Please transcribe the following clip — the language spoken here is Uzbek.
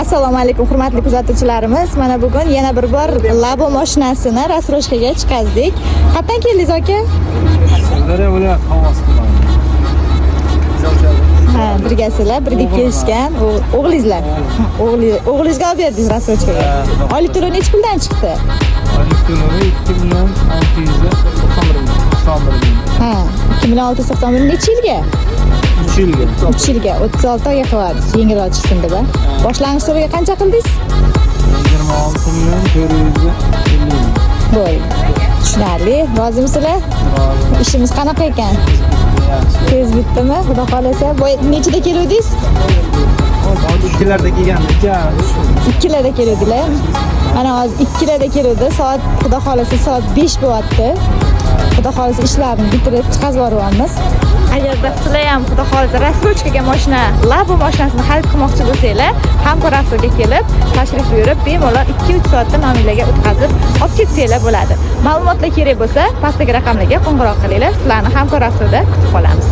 Assalomu alaykum hurmatli kuzatuvchilarimiz. Mana bugun yana bir bor Labo mashinasini rastroshkaga chiqazdik. Qayerdan keldingiz aka? Sirdaryo viloyati Xovosdan. Ha, birgasizlar, birga kelishgan. O'g'lingizlar. O'g'lingizga olib berdingiz rastroshkaga. Oylik to'lovi necha puldan chiqdi? Oylik to'lovi 2.691 ming. Ha, 2.691 necha yilga? 3 yilga. 3 yilga 36 oyga qiladi. Yengilroq chiqsin deb. Boshlang'ich to'loviga qancha qildingiz? 26.450 ming. Bo'ldi. Tushunarli. Rozimisizlar? Rozi. Ishimiz qanaqa ekan? Yaxshi. Tez bitdimi? Xudo xolasa. Nechida keluvdingiz? Ikkilarda kelgandik. 2larda keluvdilar. Mana hozir 2larda keluvdi. Soat xudo xolasa soat 5 bo'lyapti. Xudo xolasa ishlarni bitirib chiqazib yuboramiz. Agarda sizlar ham xudo xolasa rastrochkaga mashina, Labo mashinasini xarid qilmoqchi bo'lsanglar, Hamkor Avtoga kelib, tashrif buyurib, bemalol 2-3 soatda ma'mulaga o'tkazib olib ketsanglar bo'ladi. Ma'lumotlar kerak bo'lsa, pastdagi raqamlarga qo'ng'iroq qilinglar. Sizlarni Hamkor Avtoda kutib qolamiz.